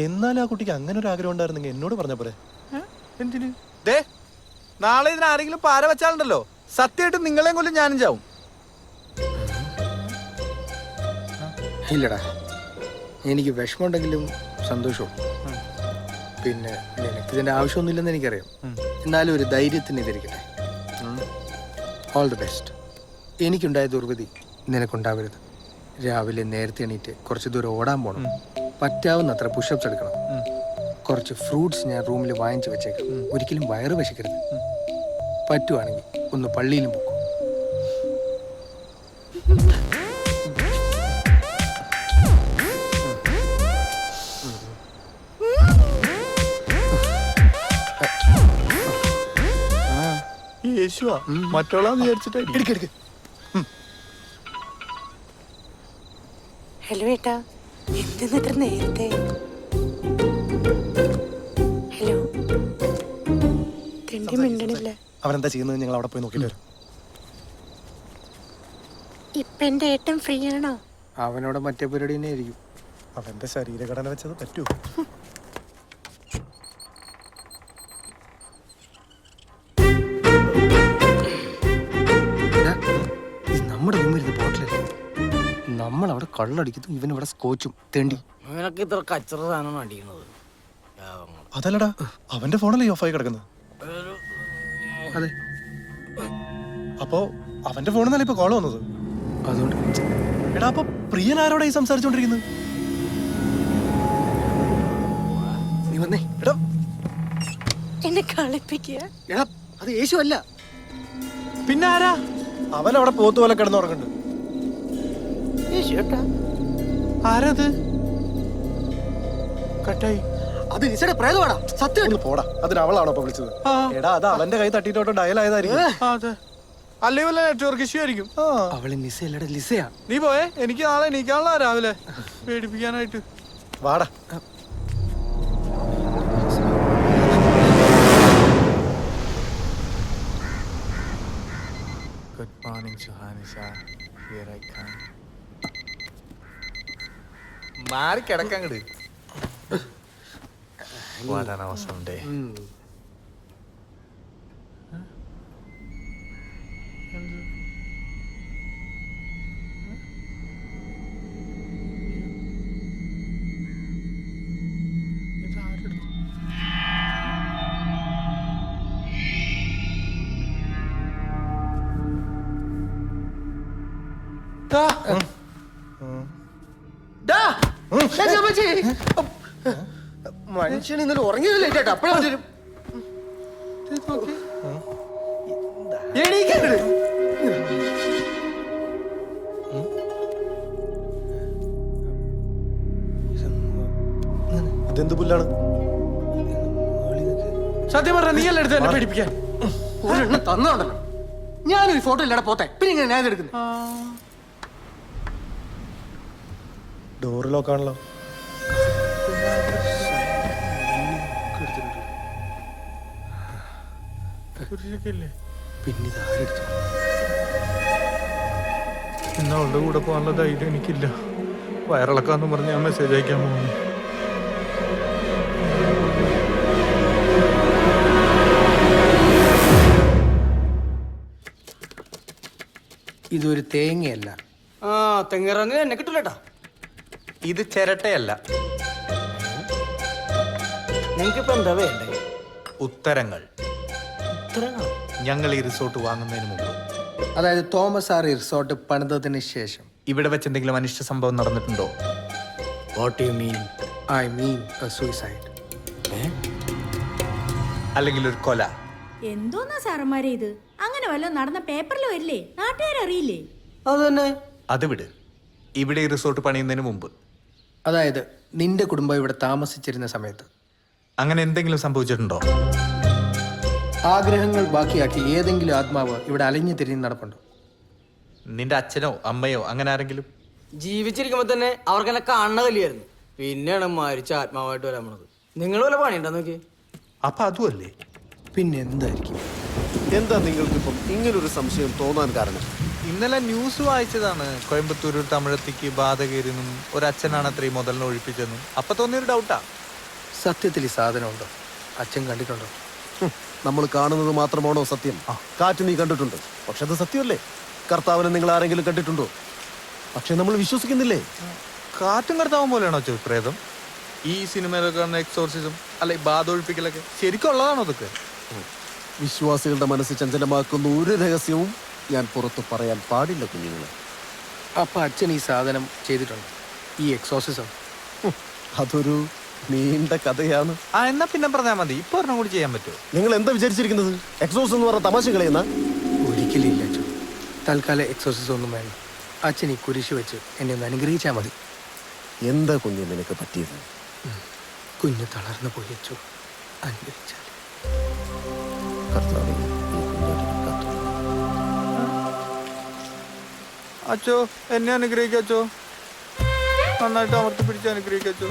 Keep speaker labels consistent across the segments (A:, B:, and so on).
A: എന്നാലും ആ കുട്ടിക്ക് അങ്ങനെ ഒരു ആഗ്രഹം ഉണ്ടായിരുന്നെങ്കിൽ എന്നോട് പറഞ്ഞ പോലെ.
B: എന്തിന്? ദേ നാളെ ഇതിന് ആരെങ്കിലും പാര വെച്ചാലുണ്ടല്ലോ, സത്യമായിട്ട് നിങ്ങളെയും കൊല്ലും ഞാനും ചാവും.
C: ഇല്ലടാ, എനിക്ക് വിഷമമുണ്ടെങ്കിലും സന്തോഷവും. പിന്നെ നിനക്കിതിൻ്റെ ആവശ്യമൊന്നുമില്ലെന്ന് എനിക്കറിയാം. എന്നാലും ഒരു ധൈര്യത്തിന് ഇതിരിക്കട്ടെ. All the best. എനിക്കുണ്ടായ ദുർഗതി നിനക്കുണ്ടാവരുത്. രാവിലെ നേരത്തെ എണീറ്റ് കുറച്ച് ദൂരം ഓടാൻ പോകണം. പറ്റാവുന്നത്ര പുഷപ്സ് എടുക്കണം. കുറച്ച് ഫ്രൂട്ട്സ് ഞാൻ റൂമിൽ വാങ്ങിച്ചു വെച്ചേക്കാം. ഒരിക്കലും വയറ് വിശക്കരുത്. പറ്റുവാണെങ്കിൽ ഒന്ന് പള്ളിയിലും പോകും.
A: യേശുവാ മറ്റോളാന്ന് വിചാരിച്ചിട്ട്.
D: ഹലോ ഏട്ടാ, എന്തെന്ന് ഇത്ര നേരത്തെ? ഹലോ, തെണ്ടി മിണ്ടണില്ല.
A: അവനെന്താ ചെയ്യുന്നത്? ഞങ്ങൾ അവിടെ പോയി നോക്കിട്ട് വരും.
D: ഇപ്പൊ എന്റെ ഏട്ടൻ ഫ്രീ ആണോ?
C: അവനോട് മറ്റേ പരിപാടി തന്നെ ആയിരിക്കും.
A: അവന്റെ ശരീരഘടന വെച്ചത് പറ്റൂ.
C: നമ്മുടെ റൂമിൽ ബോട്ടിലല്ലേ, നമ്മളവിടെ കള്ളടിക്കുന്നു, ഇവനിവിടെ സ്കോച്ചും തെണ്ടി.
E: അവനൊക്കെ ഇത്ര കച്ചറ സാധനം അടിക്കുന്നത്.
A: അതല്ലടാ, അവന്റെ ഫോണല്ലേ ഓഫായി കിടക്കുന്നത്.
C: അതെ,
A: അപ്പോ അവന്റെ ഫോണിൽ നിന്നല്ലേ ഇപ്പൊ കോള് വന്നത്.
C: അതുകൊണ്ട്
A: എടാ, അപ്പൊ പ്രിയൻ ആരോടെ ഈ സംസാരിച്ചോണ്ടിരിക്കുന്നത്?
C: നീ വന്നേ.
A: എടാ,
D: എന്നെ കളിപ്പിക്കുക.
C: എടാ, അത് യേശു അല്ല.
A: പിന്നെ ആരാ? അവൻ അവിടെ പോത്ത് പോലെ കിടന്നുറങ്ങുന്നുണ്ട്. ആരത്? കട്ടായി.
C: അത് നിസയുടെ പ്രേതമാടാ. സത്യം
A: പോടാ, അതിന് അവളാണോ ഇപ്പൊ വിളിച്ചത്? എടാ, അത് അവന്റെ കൈ തട്ടിട്ടോട്ട് ഡയലായതായിരിക്കും.
B: അല്ലേ വല്ല നെറ്റ്വർക്ക് ഇഷ്യൂ ആയിരിക്കും.
C: അവള് നിസയല്ലടാ, ലിസയാ.
B: നീ പോയേ, എനിക്ക് നാളെ എണീക്കാനുള്ള രാവിലെ പേടിപ്പിക്കാനായിട്ട്.
A: വാടാ.
B: Good morning, Johanisa. Here I come. മാറി കിടക്കങ്ങട്. What an awesome day.
C: മനുഷ്യൻ ഇന്നലെ ഉറങ്ങിയതല്ലേ ചേട്ടാ? അപ്പഴാ
A: ഇതെന്ത് പുല്ലാണ്?
B: സത്യം പറഞ്ഞ നീ അല്ല എടുത്ത് എന്നെ പേടിപ്പിക്കാൻ.
C: ഒരെണ്ണം തന്നോണ്ടല്ലോ. ഞാനൊരു ഫോട്ടോ ഇല്ലടാ പോത്തെ, പിന്നെ ഇങ്ങനെ ഞാൻ എടുക്കുന്നു.
A: ഡോറ് ലോക്കാണല്ലോ.
C: പിന്നെ ഇതാരെടുത്തു?
B: ഇന്ന് അവളുടെ കൂടെ പോകാനുള്ള ധൈര്യം എനിക്കില്ല. വയറിളക്കാന്ന് പറഞ്ഞ് ഞാൻ മെസ്സേജ് അയക്കാൻ പോകുന്നു.
C: ഇതൊരു തേങ്ങയല്ല.
E: തെങ്ങിറങ്ങി എന്നെ കിട്ടൂലട്ടാ.
B: ഇത് ചിരട്ടയല്ല.
E: നിങ്ങൾക്കിപ്പോ എന്താ വേണ്ടേ?
B: ഉത്തരങ്ങൾ. ഞങ്ങൾ ഈ റിസോർട്ട് വാങ്ങുന്നതിന് മുമ്പ്,
C: അതായത് തോമസ് ആർ റിസോർട്ട് പണിതതിന് ശേഷം
B: ഇവിടെ വെച്ച് എന്തെങ്കിലും അനിഷ്ട സംഭവം നടന്നിട്ടുണ്ടോ?
E: What you mean?
C: I mean suicide.
B: അല്ലെങ്കിൽ ഒരു കൊല?
F: എന്തോന്നാ സാറന്മാരെ ഇത്? അങ്ങനെ വല്ലതും നടന്ന പേപ്പറിൽ വരില്ലേ? നാട്ടുകാരറിയില്ലേ?
E: അത് തന്നെ.
B: അത് വിട്. ഇവിടെ ഈ റിസോർട്ട് പണിയുന്നതിന് മുമ്പ്,
C: അതായത് നിന്റെ കുടുംബം ഇവിടെ താമസിച്ചിരുന്ന സമയത്ത്
B: അങ്ങനെ എന്തെങ്കിലും സംഭവിച്ചിട്ടുണ്ടോ?
C: ആഗ്രഹങ്ങൾ ബാക്കിയാക്കി ഏതെങ്കിലും ആത്മാവ് ഇവിടെ അലഞ്ഞു തിരിഞ്ഞ് നടപ്പുണ്ടോ?
B: നിന്റെ അച്ഛനോ അമ്മയോ അങ്ങനെ ആരെങ്കിലും?
E: ജീവിച്ചിരിക്കുമ്പോ തന്നെ അവർക്ക് എന്നെ കാണുന്ന കല്യായിരുന്നു. പിന്നെയാണ് മരിച്ച ആത്മാവായിട്ട് വരാൻ പോണത്. നിങ്ങൾ വല്ല പണിയുണ്ടോ നോക്കി?
B: അപ്പൊ അതുമല്ലേ?
C: പിന്നെ എന്തായിരിക്കും?
G: എന്താ നിങ്ങൾക്കിപ്പം ഇങ്ങനൊരു സംശയം തോന്നാൻ കാരണം?
B: ഇന്നലെ ന്യൂസ് വായിച്ചതാണ്. കോയമ്പത്തൂർ ഒരു തമിഴത്തിക്ക് ബാധ കയറിയെന്നും ഒരച്ഛനാണ് അത്രയും മുതലിനെ ഒഴിപ്പിച്ചെന്നും. അപ്പൊ തോന്നിയൊരു ഡൗട്ടാ.
C: സത്യത്തിൽ ഈ സാധനമുണ്ടോ? അച്ഛൻ കണ്ടിട്ടുണ്ടോ?
A: നമ്മൾ കാണുന്നത് മാത്രമാണോ സത്യം? കാറ്റ് നീ കണ്ടിട്ടുണ്ട്, പക്ഷെ അത് സത്യമല്ലേ? കർത്താവിനെ നിങ്ങൾ ആരെങ്കിലും കണ്ടിട്ടുണ്ടോ? പക്ഷെ നമ്മൾ വിശ്വസിക്കുന്നില്ലേ?
B: കാറ്റും കടത്താവും പോലെയാണോ പ്രേതം? ഈ സിനിമയിലൊക്കെ കാണുന്ന എക്സോർസിസം അല്ല ഈ ബാധ ഒഴിപ്പിക്കലൊക്കെ ശരിക്കും ഉള്ളതാണോ അതൊക്കെ?
A: വിശ്വാസികളുടെ മനസ്സ് ചഞ്ചലമാക്കുന്ന ഒരു രഹസ്യവും ഞാൻ പുറത്ത് പറയാൻ പാടില്ല കുഞ്ഞുങ്ങളെ.
C: അപ്പൊ അച്ഛൻ ഈ സാധനം ചെയ്തിട്ടുണ്ട്, ഈ എക്സോസിസം?
A: അതൊരു നീണ്ട കഥയാണ്.
B: എന്നാ പിന്നെ പറഞ്ഞാൽ മതി. ഇപ്പൊ ഒരെണ്ണം കൂടി ചെയ്യാൻ പറ്റുമോ?
A: നിങ്ങൾ എന്താ വിചാരിച്ചിരിക്കുന്നത്? എക്സോസ് എന്ന് പറഞ്ഞ തമാശ കളയുന്ന?
C: ഒരിക്കലില്ല അച്ഛൻ. തൽക്കാലം എക്സോസിസം ഒന്നും വേണം. അച്ഛൻ ഈ കുരിശ് വെച്ച് എന്നെ ഒന്ന് അനുഗ്രഹിച്ചാൽ മതി.
A: എന്താ കുഞ്ഞു നിനക്ക് പറ്റിയത്?
C: കുഞ്ഞ് തളർന്നു പോയി അച്ചു. അനുഗ്രഹിച്ചാൽ
A: കർത്താവേ, ഈ കുഞ്ഞിനെ കാത്തു.
B: അച്ചോ എന്നെ അനുഗ്രഹിക്കച്ചോ. നന്നായിട്ട് അമർത്തി പിടിച്ച് അനുഗ്രഹിക്കച്ചോ.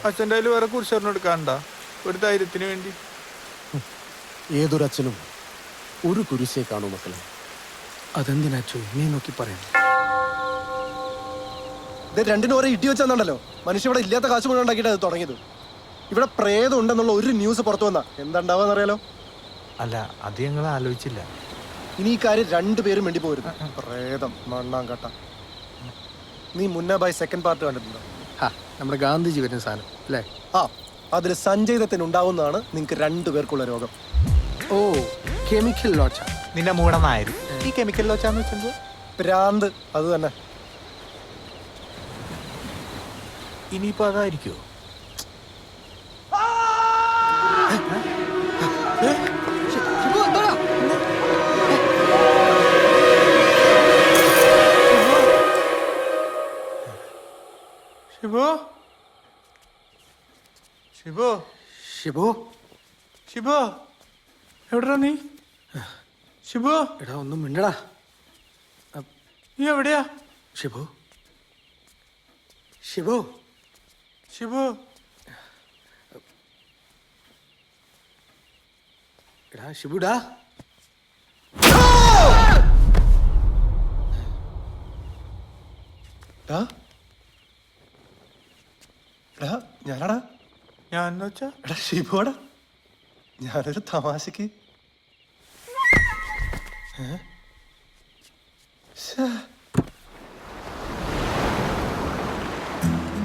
B: അച്ഛൻ്റെ കയ്യിൽ വേറെ കുരിശറിന് എടുക്കാണ്ട, ഒരു ധൈര്യത്തിന് വേണ്ടി.
A: ഏതൊരച്ഛനും ഒരു കുരിശേ കാണൂ മക്കളെ.
C: അതെന്തിനാ അച്ചു എന്നെ നോക്കി പറയുന്നു?
A: ഇത് രണ്ടിനും ഓരോ ഇടി വെച്ചാന്നുണ്ടല്ലോ. മനുഷ്യ ഇവിടെ ഇല്ലാത്ത കാശ് മുഴുവൻ ഉണ്ടാക്കിയിട്ട് അത് തുടങ്ങിയത്. ഇവിടെ പ്രേതം ഉണ്ടെന്നുള്ള ഒരു ന്യൂസ് പുറത്തു വന്നാ എന്താ ഉണ്ടാവാന്ന് അറിയാലോ?
B: അല്ല അത് ഞങ്ങൾ ആലോചിച്ചില്ല.
A: ഇനി ഈ കാര്യം രണ്ടുപേരും വേണ്ടി പോരുത്. പ്രേതം മണ്ണാങ്കട്ട. നീ മുന്നേ ബൈ സെക്കൻഡ് പാർട്ട് കണ്ടിട്ടുണ്ടോ?
C: നമ്മുടെ ഗാന്ധിജി വരുന്ന സാധനം അല്ലേ?
A: അതിൽ സഞ്ജയ് ദത്തിന് ഉണ്ടാവുന്നതാണ് നിങ്ങൾക്ക് രണ്ടുപേർക്കുള്ള രോഗം.
C: ഓ, കെമിക്കൽ ലോച്ച.
B: നിന്നെ മൂടനായിരുന്നു ഈ കെമിക്കൽ ലോച്ചാന്ന് വെച്ചെന്തോ?
A: ഭ്രാന്ത്. അത് തന്നെ.
B: ഇനിയിപ്പോ അതായിരിക്കോ? ഷിബു ഷിബു
C: ഷിബു,
B: ഷിബു എവിടെടാ നീ? ഷിബു
C: എടാ ഒന്നും മിണ്ടടാ.
B: നീ എവിടെയാ?
C: ഷിബു, ഷിബു,
B: ഷിബു
C: എടാ ഷിബുടാ.
A: ഞാനാടാ.
B: ഞാൻ വെച്ചാ
A: എടാ ഷിബുവാടാ. ഞാനൊരു തമാശക്ക്.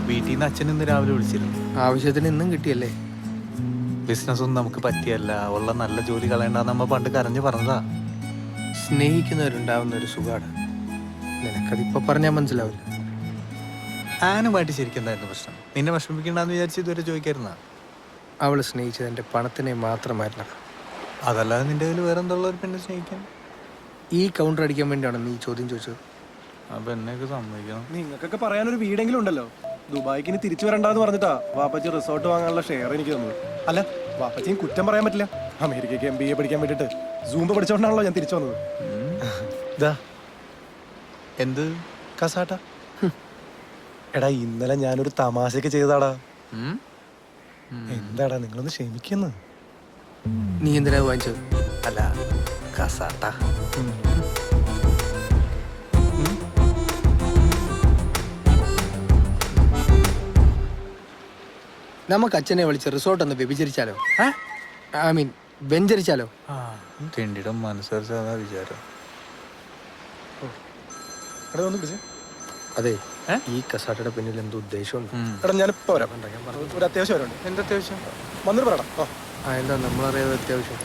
B: വീട്ടിൽ നിന്ന് അച്ഛൻ ഇന്ന് രാവിലെ വിളിച്ചിരുന്നു.
C: ആവശ്യത്തിന് ഇന്നും കിട്ടിയല്ലേ?
B: ബിസിനസ് ഒന്നും നമുക്ക് പറ്റിയല്ല, ഉള്ള നല്ല ജോലി കളയണ്ടെന്ന് നമ്മ പണ്ട് കരഞ്ഞു പറഞ്ഞതാ.
C: സ്നേഹിക്കുന്നവരുണ്ടാവുന്ന ഒരു സുഖാണ്. നിനക്കതിപ്പോ പറഞ്ഞാൽ മനസ്സിലാവില്ല.
B: ആനുമായിട്ട് ശരിക്കും എന്തായിരുന്നു പ്രശ്നം? നിന്നെ വിഷമിക്കണ്ടെന്ന് വിചാരിച്ച് ഇതുവരെ ചോദിക്കായിരുന്ന?
C: അവള് സ്നേഹിച്ചത് എൻ്റെ പണത്തിനെ മാത്രമായിരുന്ന.
B: അതല്ലാതെ നിന്റെ കയ്യിൽ വേറെ എന്തുള്ള ഒരു പെണ്ണെ സ്നേഹിക്കാൻ?
C: ഈ കൗണ്ടർ അടിക്കാൻ വേണ്ടിയാണ് നീ ചോദ്യം ചോദിച്ചത്.
B: അപ്പൊ എന്നെയൊക്കെ സമ്മതിക്കണം.
A: നിങ്ങൾക്കൊക്കെ പറയാനൊരു വീടെങ്കിലും ഉണ്ടല്ലോ. ദുബായിക്ക് ഇനി തിരിച്ചു വരണ്ടെന്ന് പറഞ്ഞിട്ടാ വാപ്പച്ചി റിസോർട്ട് വാങ്ങാനുള്ള ഷെയർ എനിക്ക് തന്നത്. അല്ല, വാപ്പച്ചിയും കുറ്റം പറയാൻ പറ്റില്ല. അമേരിക്കയ്ക്ക് MBA പഠിക്കാൻ വേണ്ടിട്ട് സൂംബ പഠിച്ചോണ്ടാണല്ലോ ഞാൻ തിരിച്ചു വന്നത്.
B: എന്ത്
A: കസാട്ട? എടാ ഇന്നലെ ഞാനൊരു തമാശക്ക് ചെയ്താടാ. എന്താടാ നിങ്ങളൊന്ന് ക്ഷമിക്കുന്നു.
C: നീ എന്തിനാ വാങ്ങിച്ചത്?
B: അല്ല കസാട്ട.
C: നമുക്ക് അച്ഛനെ വിളിച്ച് റിസോർട്ട് ഒന്ന് വ്യഭിചരിച്ചാലോ? I mean വെഞ്ചരിച്ചാലോ?
B: തിണ്ടിയുടെ മനസ്സറിച്ചാ വിചാരം.
A: എടാ ഒന്ന് ബിസി.
C: അതെ, ഈ കസാട്ടയുടെ പിന്നിൽ എന്തോ ഉദ്ദേശമുണ്ട്.
A: എടാ ഞാനിപ്പോ വരാം. ഒരു അത്യാവശ്യം വരാനുണ്ട്.
B: എന്താ അത്യാവശ്യം?
A: വന്നിട്ട് പറയടാ.
C: എന്താ നമ്മളറിയാതെ അത്യാവശ്യം?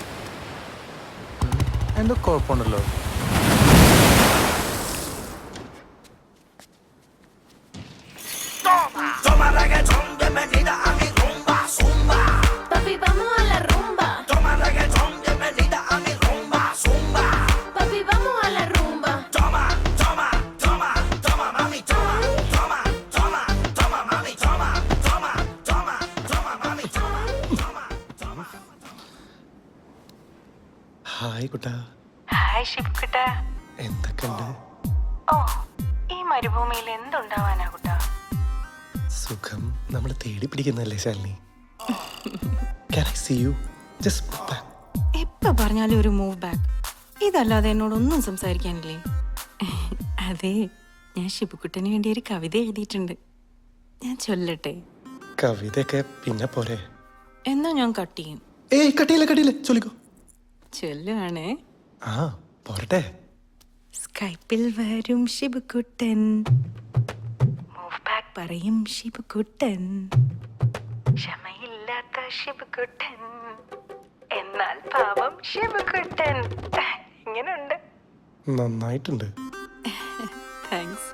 B: എന്തോ കുഴപ്പമുണ്ടല്ലോ.
G: Papi, vamos a la rumba. Toma reggaetón, bienvenida a mi rumba, zumba. Papi, vamos a la rumba. Toma, toma, toma, toma, mami, toma, toma, toma, toma, mami, toma, toma, toma, toma, mami, toma, toma, toma.
A: Hi Kutta.
H: Hi ഷിബ്കുട്ടാ.
A: എന്തൊക്കെയുണ്ട്?
H: ഓ, ഈ മരുഭൂമിയിൽ എന്തുണ്ടാവാനാ കുട്ടാ?
A: സുഖം. നമ്മൾ തേടി പിടിക്കുന്നല്ലേ Shalini. Can I see you? Just move back.
H: എപ്പോ പറഞ്ഞാലും ഒരു move back.
I: ഇതല്ലാതെ എന്നോടൊന്നും സംസാരിക്കാനില്ലേ? അതെ, ഞാൻ ഷിബുക്കുട്ടന് വേണ്ടി ഒരു കവിത എഴുതിയിട്ടുണ്ട്. ഞാൻ ചൊല്ലട്ടെ?
A: കവിതയൊക്കെ പിന്നെ പോരെ.
I: എന്നാ ഞാൻ കട്ട് ചെയ്യും.
A: ഏയ് കട്ടിയില്ല ചൊല്ലിക്കോ.
I: ചൊല്ലുവാണേ.
A: ആ പോരട്ടെ.
I: സ്കൈപ്പിൽ വരും ഷിബുക്കുട്ടൻ, മൂവ് ബാക്ക് പറയും ഷിബുക്കുട്ടൻ, ക്ഷമയില്ലാത്ത ഷിബുക്കുട്ടൻ, എന്നാൽ പാവം ഷിബുക്കുട്ടൻ. ഇങ്ങനുണ്ട്.
A: നന്നായിട്ടുണ്ട്.
I: താങ്ക്സ്.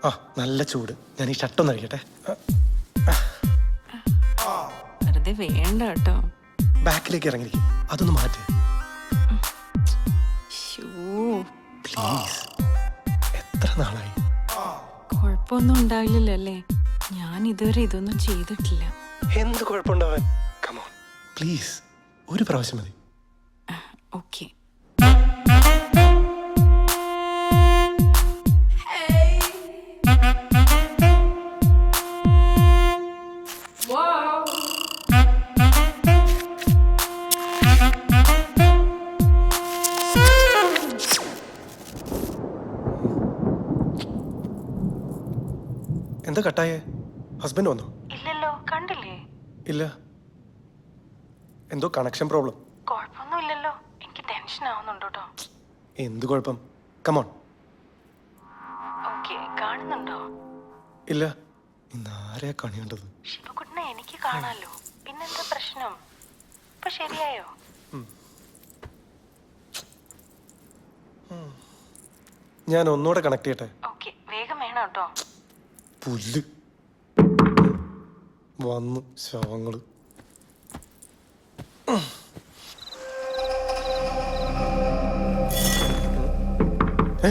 A: ആ നല്ല ചൂട്. ഞാൻ ഈ ഷർട്ടൊന്ന് അഴിക്കട്ടെ.
I: വെറുതെ വേണ്ട കേട്ടോ.
A: ബാക്കിലേക്ക് ഇറങ്ങിയിരിക്കും. അതൊന്ന് മാറ്റ്
I: ശ്ശോ,
A: പ്ലീസ്. എത്ര നാളായി?
I: കുഴപ്പമൊന്നും ഉണ്ടാവില്ലല്ലോ അല്ലേ? ഞാൻ ഇതുവരെ ഇതൊന്നും ചെയ്തിട്ടില്ല.
A: എന്ത് കുഴപ്പമുണ്ടാവാൻ? കമോൺ പ്ലീസ്, ഒരു പ്രാവശ്യം മതി.
I: ഓക്കെ.
A: എന്താ കട്ടായേ? ഹസ്ബൻഡ് വന്നോ?
H: ഇല്ലല്ലോ, കണ്ടില്ലേ?
A: ഇല്ല. എന്തോ കണക്ഷൻ പ്രോബ്ലം.
H: കുഴപ്പമൊന്നും ഇല്ലല്ലോ. എനിക്ക് ടെൻഷൻ ആവുന്നുണ്ട് കേട്ടോ.
A: എന്ത് കുഴപ്പം? കമോൺ.
H: ഓക്കെ, കാണുന്നുണ്ടോ?
A: ഇല്ല. ഇന്ന് ആരെയാ കണി കണ്ടത്?
H: ശിവകുട്ടനെ എനിക്ക് കാണാലോ. പിന്നെന്താ പ്രശ്നം? ഇപ്പൊ ശരിയായോ?
A: ഞാൻ ഒന്നുകൂടെ കണക്ട് ചെയ്യട്ടെ?
H: ഓക്കെ, വേഗം വേണം കേട്ടോ.
A: പുല്ല് വന്നു ശവങ്ങള്. ഏ?